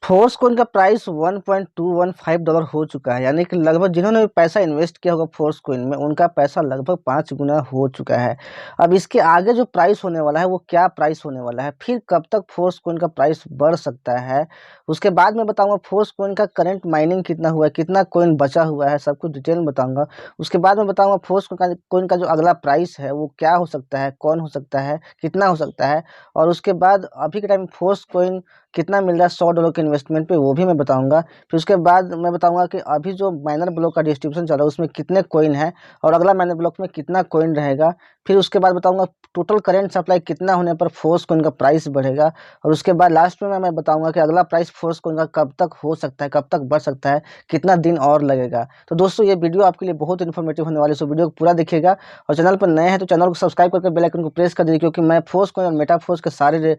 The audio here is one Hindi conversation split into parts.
फोर्स कोइन का प्राइस $1.215 हो चुका है, यानी कि लगभग जिन्होंने भी पैसा इन्वेस्ट किया होगा फोर्स कोइन में उनका पैसा लगभग 5 गुना हो चुका है। अब इसके आगे जो प्राइस होने वाला है वो क्या प्राइस होने वाला है, फिर कब तक फोर्स कोइन का प्राइस बढ़ सकता है, उसके बाद मैं बताऊंगा फोर्स कोइन का करंट माइनिंग कितना हुआ है, कितना कोइन बचा हुआ है, सब कुछ डिटेल में बताऊंगा। उसके बाद मैं बताऊंगा फोर्स कोइन का जो अगला प्राइस है वो क्या हो सकता है, कौन हो सकता है, कितना हो सकता है। और उसके बाद अभी के टाइम में फोर्स कोइन कितना मिल रहा है $100 के इन्वेस्टमेंट पे, वो भी मैं बताऊंगा। फिर उसके बाद मैं बताऊंगा कि अभी जो माइनर ब्लॉक का डिस्ट्रीब्यूशन चल रहा है उसमें कितने कॉइन है और अगला माइनर ब्लॉक में कितना कॉइन रहेगा। फिर उसके बाद बताऊंगा टोटल करेंट सप्लाई कितना होने पर फोर्स कॉइन का प्राइस बढ़ेगा। और उसके बाद लास्ट में मैं बताऊंगा कि अगला प्राइस फोर्स कॉइन का कब तक हो सकता है, कब तक बढ़ सकता है, कितना दिन और लगेगा। तो दोस्तों ये वीडियो आपके लिए बहुत इन्फॉर्मेटिव होने वाली है, सो वीडियो को पूरा देखिएगा। और चैनल पर नए हैं तो चैनल को सब्सक्राइब करके बेल आइकन को प्रेस कर दीजिए, क्योंकि मैं फोर्स कॉइन और मेटाफोर्स के सारे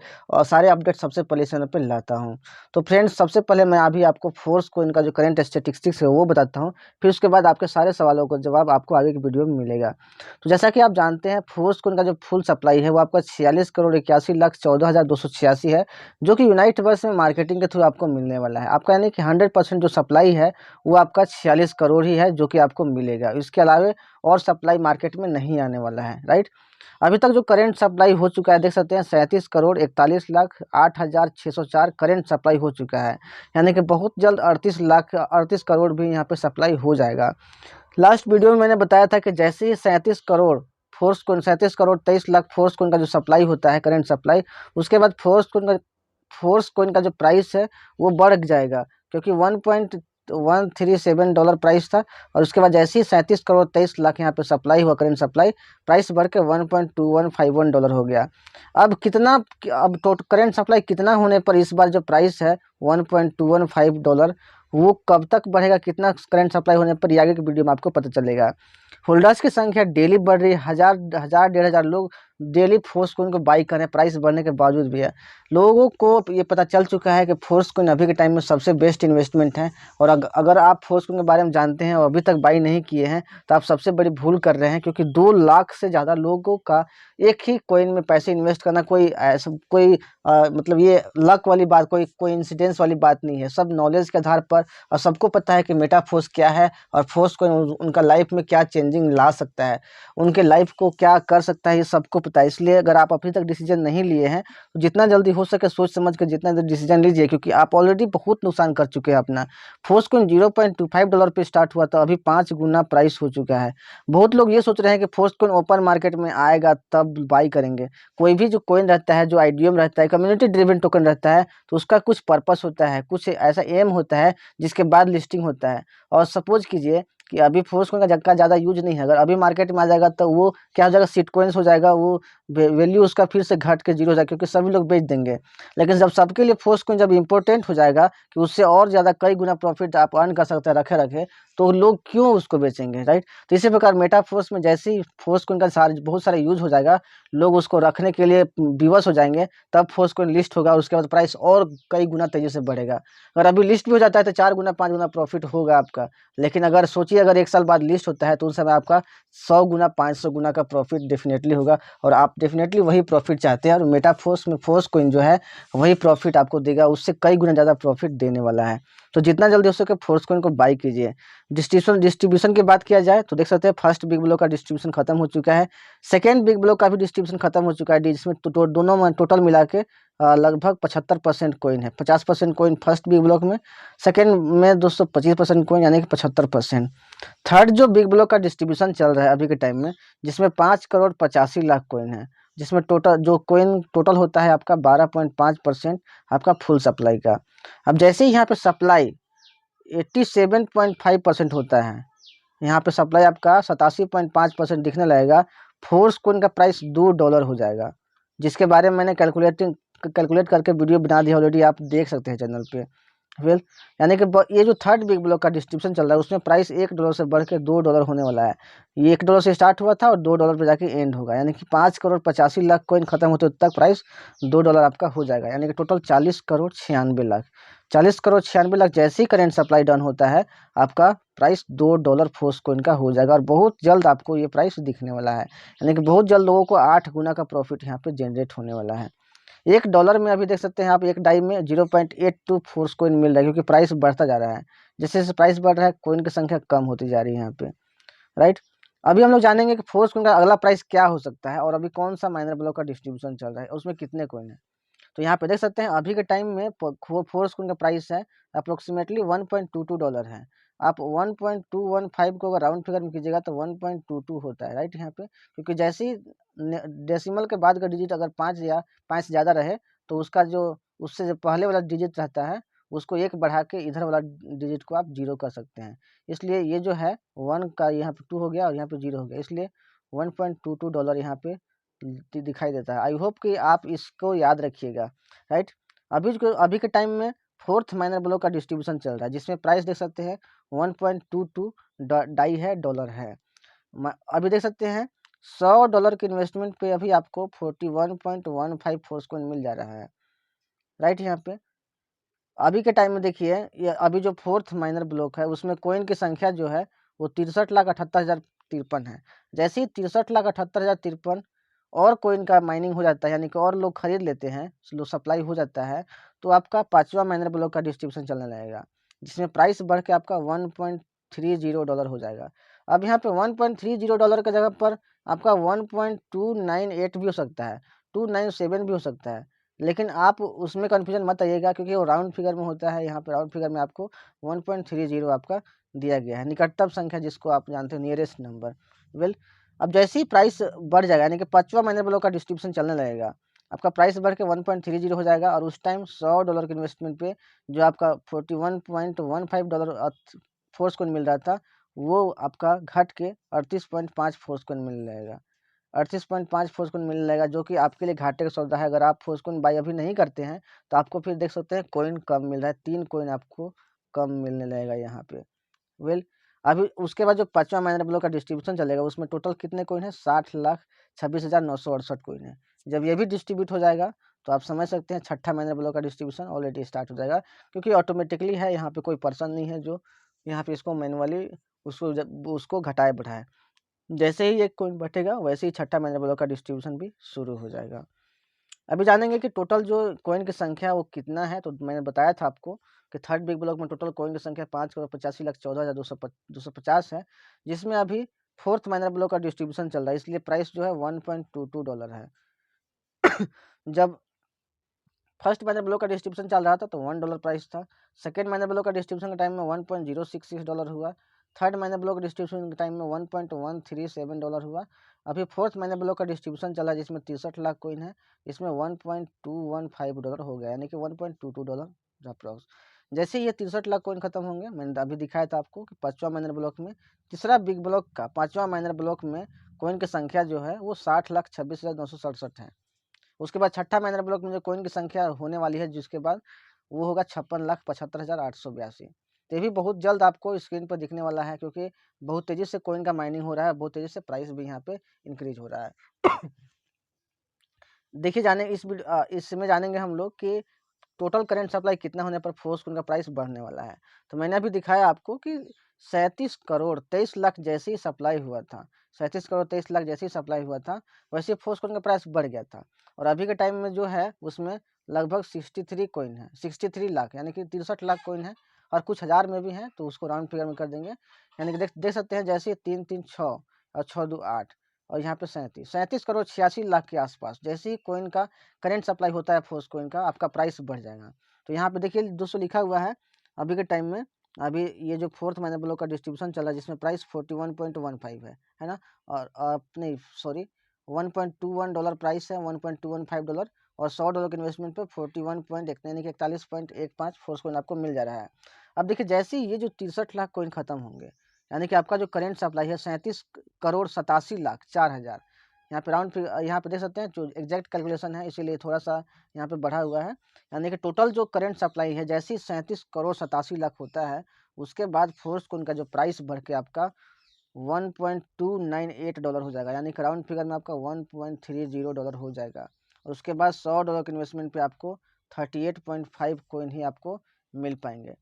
अपडेट सबसे पहले चैनल पर लाता हूँ। तो फ्रेंड्स सबसे पहले मैं अभी आपको फोर्स कोइन का जो करंट स्टैटिस्टिक्स है वो बताता हूँ। फिर उसके बाद आपके सारे सवालों का जवाब आपको आगे की वीडियो में मिलेगा। तो जैसा कि आप जानते हैं फोर्स कोइन का जो फुल सप्लाई है वो आपका 46,81,14,286 है, जो कि यूनाइट वर्स में मार्केटिंग के थ्रू आपको मिलने वाला है। आपका यानी कि 100% जो सप्लाई है वो आपका 46 करोड़ ही है जो कि आपको मिलेगा। इसके अलावा और सप्लाई मार्केट में नहीं आने वाला है, राइट। अभी तक जो करंट सप्लाई हो चुका है देख सकते हैं 37,41,08,604 करंट सप्लाई हो चुका है, यानी कि बहुत जल्द 38 करोड़ भी यहाँ पे सप्लाई हो जाएगा। लास्ट वीडियो में मैंने बताया था कि जैसे ही 37 करोड़ 23 लाख फोर्स कोइन का जो सप्लाई होता है करंट सप्लाई, उसके बाद फोर्स कोइन का जो प्राइस है वो बढ़ जाएगा, क्योंकि $1.137 प्राइस था। और उसके बाद जैसे ही 37 करोड़ 23 लाख यहाँ पे सप्लाई हुआ करंट सप्लाई, प्राइस बढ़ के $1.2151 हो गया। अब कितना, अब टोटल करंट सप्लाई कितना होने पर इस बार जो प्राइस है $1.215 वो कब तक बढ़ेगा, कितना करंट सप्लाई होने पर, ये आगे की वीडियो में आपको पता चलेगा। होल्डर्स की संख्या डेली बढ़ रही है, हजार हजार 1,500 लोग डेली फोर्स कोइन को बाई कर रहे हैं प्राइस बढ़ने के बावजूद भी है। लोगों को ये पता चल चुका है कि फोर्स कोइन अभी के टाइम में सबसे बेस्ट इन्वेस्टमेंट है। और अगर आप फोर्स कोइन के बारे में जानते हैं और अभी तक बाई नहीं किए हैं तो आप सबसे बड़ी भूल कर रहे हैं, क्योंकि 2 लाख से ज़्यादा लोगों का एक ही कोइन में पैसे इन्वेस्ट करना कोई ऐसा कोई मतलब ये लक वाली बात, कोई इंसिडेंस वाली बात नहीं है। सब नॉलेज के आधार पर, और सबको पता है कि मेटाफोर्स क्या है और फोर्स कोइन उनका लाइफ में क्या चेंजिंग ला सकता है, उनके लाइफ को क्या कर सकता है, ये सबको पता है। इसलिए अगर आप अभी तक डिसीजन नहीं लिए हैं तो जितना जल्दी हो सके सोच समझ कर जितना जल्दी डिसीजन लीजिए, क्योंकि आप ऑलरेडी बहुत नुकसान कर चुके हैं अपना। फोर्स कोइन $0.25 पे स्टार्ट हुआ था, अभी 5 गुना प्राइस हो चुका है। बहुत लोग ये सोच रहे हैं कि फोर्स कोइन ओपन मार्केट में आएगा तब बाई करेंगे। कोई भी जो कोइन रहता है, जो आईडीएम रहता है, कम्युनिटी ड्रिवन टोकन रहता है, तो उसका कुछ पर्पस होता है, कुछ ऐसा एम होता है जिसके बाद लिस्टिंग होता है। और सपोज कीजिए कि अभी फोर्स कोइन का ज़्यादा यूज नहीं है, अगर अभी मार्केट में आ जाएगा तो वो क्या हो जाएगा, सिट कोइंस हो जाएगा, वो वैल्यू उसका फिर से घट के जीरो हो जाएगा, क्योंकि सभी लोग बेच देंगे। लेकिन जब सबके लिए फोर्स कोइन जब इंपॉर्टेंट हो जाएगा कि उससे और ज़्यादा कई गुना प्रॉफिट आप अर्न कर सकते हैं रखे रखे, तो लोग क्यों उसको बेचेंगे, राइट। तो इसी प्रकार मेटाफोर्स में जैसे ही फोर्स कोइन का बहुत सारा यूज हो जाएगा, लोग उसको रखने के लिए विवश हो जाएंगे, तब फोर्स कोइन लिस्ट होगा, उसके बाद प्राइस और कई गुना तेजी से बढ़ेगा। अगर अभी लिस्ट भी हो जाता है तो 4 गुना 5 गुना प्रॉफिट होगा आपका। लेकिन अगर सोचिए अगर 1 साल बाद लिस्ट होता है तो उस समय आपका 100 गुना 500 गुना का प्रॉफिट डेफिनेटली होगा, और आप डेफिनेटली वही प्रॉफिट चाहते हैं। और मेटाफोर्स में फोर्स कोइन जो है वही प्रॉफिट आपको देगा, उससे कई गुना ज़्यादा प्रॉफिट देने वाला है। तो जितना जल्दी हो सके फोर्स कोइन को बाई कीजिए। डिस्ट्रीब्यूशन की बात किया जाए तो देख सकते हैं फर्स्ट बिग ब्लॉक का डिस्ट्रीब्यूशन खत्म हो चुका है, सेकेंड बिग ब्लॉक का भी डिस्ट्रीब्यूशन खत्म हो चुका है, जिसमें दोनों में टोटल मिला के लगभग 75% कोइन है। 50% कोइन फर्स्ट बिग ब्लॉक में, सेकेंड में दोस्तों 25% कोइन, यानी कि 75%। थर्ड जो बिग ब्लॉक का डिस्ट्रीब्यूशन चल रहा है अभी के टाइम में, जिसमें 5,85,00,000 कोइन है, जिसमें टोटल जो कोइन टोटल होता है आपका 12.5% आपका फुल सप्लाई का। अब जैसे ही यहाँ पे सप्लाई 87.5% होता है, यहाँ पे सप्लाई आपका 87.5% दिखने लगेगा, फोर्स कोइन का प्राइस $2 हो जाएगा, जिसके बारे में मैंने कैलकुलेट करके वीडियो बना दिया ऑलरेडी, आप देख सकते हैं चैनल पे। वेल यानी कि ये जो थर्ड बिग ब्लॉक का डिस्ट्रीब्यूशन चल रहा है उसमें प्राइस $1 से बढ़ के $2 होने वाला है। ये $1 से स्टार्ट हुआ था और $2 पे जाके एंड होगा, यानी कि 5,85,00,000 कोइन खत्म होते तक प्राइस $2 आपका हो जाएगा, यानी कि टोटल 40,96,00,000। 40,96,00,000 जैसे ही करेंट सप्लाई डन होता है आपका प्राइस $2 फोर्स कोइन का हो जाएगा, और बहुत जल्द आपको ये प्राइस दिखने वाला है, यानी कि बहुत जल्द लोगों को 8 गुना का प्रॉफिट यहाँ पे जनरेट होने वाला है। $1 में अभी देख सकते हैं आप एक डाई में 0.82 फोर्स कॉइन मिल रहा है, क्योंकि प्राइस बढ़ता जा रहा है। जैसे जैसे प्राइस बढ़ रहा है कॉइन की संख्या कम होती जा रही है यहाँ पे, राइट। अभी हम लोग जानेंगे कि फोर्स कॉइन का अगला प्राइस क्या हो सकता है और अभी कौन सा माइनर ब्लॉक का डिस्ट्रीब्यूशन चल रहा है, उसमें कितने कॉइन है। तो यहाँ पे देख सकते हैं अभी के टाइम में फोर्स कॉइन का प्राइस है अप्रोक्सीमेटली $1.22 है। आप 1.215 को अगर राउंड फिगर में कीजिएगा तो 1.22 होता है, राइट यहाँ पे, क्योंकि जैसे ही डेसिमल के बाद का डिजिट अगर 5 या 5 से ज़्यादा रहे तो उसका जो उससे जो पहले वाला डिजिट रहता है उसको 1 बढ़ा के इधर वाला डिजिट को आप 0 कर सकते हैं। इसलिए ये जो है 1 का यहाँ पे 2 हो गया और यहाँ पे 0 हो गया, इसलिए $1.22 यहाँ पे दिखाई देता है। आई होप कि आप इसको याद रखिएगा, राइट। अभी के टाइम में फोर्थ माइनर ब्लॉक का डिस्ट्रीब्यूशन चल रहा है, जिसमें प्राइस देख सकते हैं 1.22 डाई है, डॉलर है। अभी देख सकते हैं $100 के इन्वेस्टमेंट पे अभी आपको 41.15 फोर्स कॉइन मिल जा रहा है, राइट। यहाँ पे अभी के टाइम में देखिए ये अभी जो फोर्थ माइनर ब्लॉक है उसमें कॉइन की संख्या जो है वो 63,78,053 है। जैसे ही 63,78,053 और कॉइन का माइनिंग हो जाता है, यानी कि और लोग खरीद लेते हैं, सप्लाई हो जाता है, तो आपका 5वां माइनर ब्लॉक का डिस्ट्रीब्यूशन चलने लगेगा, जिसमें प्राइस बढ़ के आपका $1.30 हो जाएगा। अब यहाँ पे $1.30 की जगह पर आपका 1.298 भी हो सकता है, 297 भी हो सकता है, लेकिन आप उसमें कन्फ्यूजन मत आइएगा, क्योंकि वो राउंड फिगर में होता है। यहाँ पे राउंड फिगर में आपको 1.30 आपका दिया गया है, निकटतम संख्या जिसको आप जानते हो, नियरेस्ट नंबर। वेल, अब जैसे ही प्राइस बढ़ जाएगा, यानी कि 5वां माइनर ब्लॉक का डिस्ट्रीब्यूशन चलने लगेगा, आपका प्राइस बढ़ के 1.30 हो जाएगा, और उस टाइम $100 के इन्वेस्टमेंट पे जो आपका $41.15 फोर्स कॉइन मिल रहा था, वो आपका घट के 38.5 फोर्स कॉइन मिल जाएगा। 38.5 फोर्स कॉइन मिलने लगेगा, जो कि आपके लिए घाटे का सौदा है। अगर आप फोर्स कॉइन बाई अभी नहीं करते हैं तो आपको फिर देख सकते हैं कॉइन कम मिल रहा है, 3 कॉइन आपको कम मिलने लगेगा यहाँ पे। वेल, अभी उसके बाद जो 5वां माइनर ब्लॉक का डिस्ट्रीब्यूशन चलेगा उसमें टोटल कितने कॉइन है, 60,26,968 कॉइन है। जब ये भी डिस्ट्रीब्यूट हो जाएगा तो आप समझ सकते हैं छठा माइनर ब्लॉक का डिस्ट्रीब्यूशन ऑलरेडी स्टार्ट हो जाएगा, क्योंकि ऑटोमेटिकली है, यहाँ पे कोई पर्सन नहीं है जो यहाँ पे इसको मैनुअली उसको घटाए बढ़ाए। जैसे ही एक कॉइन बटेगा वैसे ही छठा माइनर ब्लॉक का डिस्ट्रीब्यूशन भी शुरू हो जाएगा। अभी जानेंगे कि टोटल जो कॉइन की संख्या वो कितना है। तो मैंने बताया था आपको कि थर्ड बिग ब्लॉक में टोटल कॉइन की संख्या 5,85,14,250 है, जिसमें अभी फोर्थ माइनर ब्लॉक का डिस्ट्रीब्यूशन चल रहा है, इसलिए प्राइस जो है $1.22 है। जब फर्स्ट माइनर ब्लॉक का डिस्ट्रीब्यूशन चल रहा था तो $1 प्राइस था। सेकेंड माइनर ब्लॉक का डिस्ट्रीब्यूशन के टाइम में $1.066 हुआ। थर्ड माइनर ब्लॉक डिस्ट्रीब्यूशन के टाइम में $1.137 हुआ। अभी फोर्थ माइनर ब्लॉक का डिस्ट्रीब्यूशन चला है, जिसमें 63 लाख कॉइन है, इसमें $1.215 हो गया, यानी कि $1.22 अप्रॉक्स। जैसे ही ये 63 लाख कॉइन खत्म होंगे, मैंने अभी दिखाया था आपको कि 5वां माइनर ब्लॉक में, तीसरा बिग ब्लॉक का 5वां माइनर ब्लॉक में कॉइन की संख्या जो है वो 60,26,967 है। उसके बाद छठा माइनर ब्लॉक में जो कॉइन की संख्या होने वाली है, जिसके बाद वो होगा 56,75,882। तो ये भी बहुत जल्द आपको स्क्रीन पर दिखने वाला है, क्योंकि बहुत तेजी से कॉइन का माइनिंग हो रहा है, बहुत तेजी से प्राइस भी यहाँ पे इंक्रीज हो रहा है। देखिए इसमें जानेंगे हम लोग कि टोटल करंट सप्लाई कितना होने पर फोर्स कॉइन का प्राइस बढ़ने वाला है। तो मैंने अभी दिखाया आपको कि 37 करोड़ 23 लाख जैसे ही सप्लाई हुआ था, 37 करोड़ 23 लाख जैसे ही सप्लाई हुआ था, वैसे फोर्स कॉइन का प्राइस बढ़ गया था। और अभी के टाइम में जो है उसमें लगभग 63 कॉइन है, 63 लाख, यानी कि 63 लाख कॉइन है, और कुछ हज़ार में भी है, तो उसको राउंड फिगर में कर देंगे। यानी कि देख सकते हैं, जैसे 3 3 6 और 6 2 8 और यहाँ पे 37 करोड़ 86 लाख के आसपास जैसे ही कॉइन का करंट सप्लाई होता है फोर्स कॉइन का, आपका प्राइस बढ़ जाएगा। तो यहाँ पे देखिए दोस्तों लिखा हुआ है अभी के टाइम में, अभी ये जो फोर्थ माइनर ब्लॉक का डिस्ट्रीब्यूशन चला है, जिसमें प्राइस 41.15 है ना, और नहीं सॉरी $1.21 प्राइस है, $1.215, और $100 के इन्वेस्टमेंट पे 41 यानी कि 41.15 फोर्स कॉइन आपको मिल जा रहा है। अब देखिए जैसे ही ये जो 63 लाख कॉइन खत्म होंगे, यानी कि आपका जो करंट सप्लाई है 37 करोड़ 87 लाख 4,000, यहाँ पे राउंड यहाँ पे देख सकते हैं जो एग्जैक्ट कैलकुलेशन है, इसीलिए थोड़ा सा यहाँ पे बढ़ा हुआ है। यानी कि टोटल जो करंट सप्लाई है जैसे ही 37 करोड़ 87 लाख होता है, उसके बाद फोर्स कॉइन का जो प्राइस बढ़ के आपका $1.298 हो जाएगा, यानी कि राउंड फिगर में आपका $1.30 हो जाएगा। और उसके बाद $100 के इन्वेस्टमेंट पे आपको 38.5 कॉइन ही आपको मिल पाएंगे,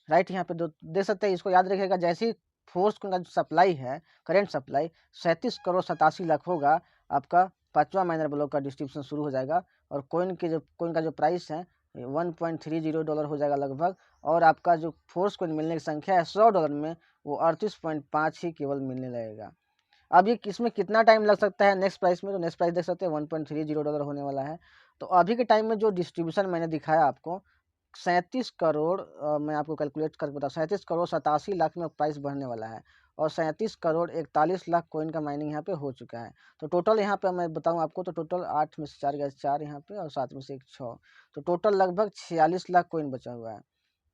राइट। यहाँ पे देख सकते हैं, इसको याद रखिएगा, जैसे ही फोर्स का जो सप्लाई है, करंट सप्लाई 37 करोड़ 87 लाख होगा, आपका 5वां माइनर ब्लॉक का डिस्ट्रीब्यूशन शुरू हो जाएगा, और कोइन का जो प्राइस है $1.30 हो जाएगा लगभग। और आपका जो फोर्स कोइन मिलने की संख्या है $100 में, वो 38.5 ही केवल मिलने लगेगा। अब ये इसमें कितना टाइम लग सकता है नेक्स्ट प्राइस में, तो नेक्स्ट प्राइस देख सकते हैं $1.30 होने वाला है। तो अभी के टाइम में जो डिस्ट्रीब्यूशन मैंने दिखाया आपको 37 करोड़, मैं आपको कैलकुलेट करके बता, 37 करोड़ 87 लाख में प्राइस बढ़ने वाला है और 37 करोड़ 41 लाख कोइन का माइनिंग यहाँ पे हो चुका है। तो टोटल यहाँ पे मैं बताऊँ आपको, तो टोटल 8 में से 4 गए 4 यहाँ पे और 7 में से 1 6, तो टोटल लगभग 46 लाख कोइन बचा हुआ है।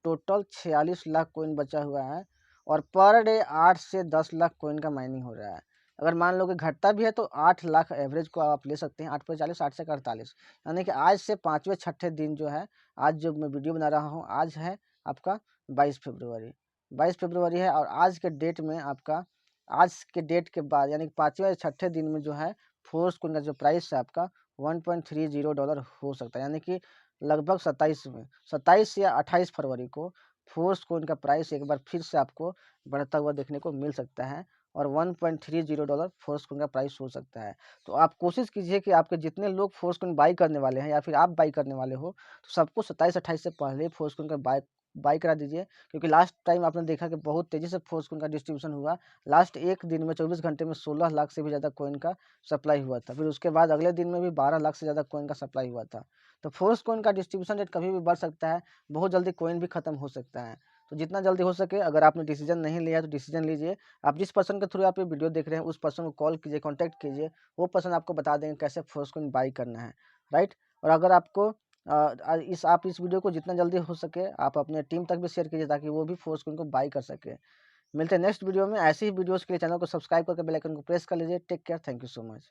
टोटल 46 लाख कोइन बचा हुआ है और पर डे 8 से 10 लाख कोइन का माइनिंग हो रहा है। अगर मान लो कि घटता भी है तो 8 लाख एवरेज को आप ले सकते हैं, 8 पर 40, 8 से 48, यानी कि आज से 5वें 6ठे दिन जो है, आज जो मैं वीडियो बना रहा हूँ, आज है आपका 22 फरवरी, 22 फरवरी है। और आज के डेट में आपका, आज के डेट के बाद यानी कि 5वें 6ठे दिन में जो है फोर्स कोइन का जो प्राइस है आपका $1.30 हो सकता है, यानी कि लगभग 27 या 28 फरवरी को फोर्स कोइन का प्राइस एक बार फिर से आपको बढ़ता हुआ देखने को मिल सकता है और $1.30 फोर्स कोइन का प्राइस हो सकता है। तो आप कोशिश कीजिए कि आपके जितने लोग फोर्स कोइन बाई करने वाले हैं या फिर आप बाई करने वाले हो, तो सबको 27-28 से पहले फोर्स कोइन का बाई करा दीजिए, क्योंकि लास्ट टाइम आपने देखा कि बहुत तेज़ी से फोर्स कोइन का डिस्ट्रीब्यूशन हुआ। लास्ट एक दिन में 24 घंटे में 16 लाख से भी ज़्यादा कोइन का सप्लाई हुआ था। फिर उसके बाद अगले दिन में भी 12 लाख से ज़्यादा कोइन का सप्लाई हुआ था। तो फोर्स कोइन का डिस्ट्रीब्यूशन रेट कभी भी बढ़ सकता है, बहुत जल्दी कोइन भी खत्म हो सकता है। तो जितना जल्दी हो सके, अगर आपने डिसीजन नहीं लिया तो डिसीजन लीजिए। आप जिस पर्सन के थ्रू आप ये वीडियो देख रहे हैं उस पर्सन को कॉल कीजिए, कॉन्टैक्ट कीजिए, वो पर्सन आपको बता देंगे कैसे फोर्स कोइन बाई करना है, राइट। और अगर आपको आप इस वीडियो को जितना जल्दी हो सके आप अपने टीम तक भी शेयर कीजिए, ताकि वो भी फोर्स कोइन को बाई कर सके। मिलते हैं नेक्स्ट वीडियो में। ऐसी ही वीडियोस के लिए चैनल को सब्सक्राइब करके बेल आइकन को प्रेस कर लीजिए। Take care, thank you so much.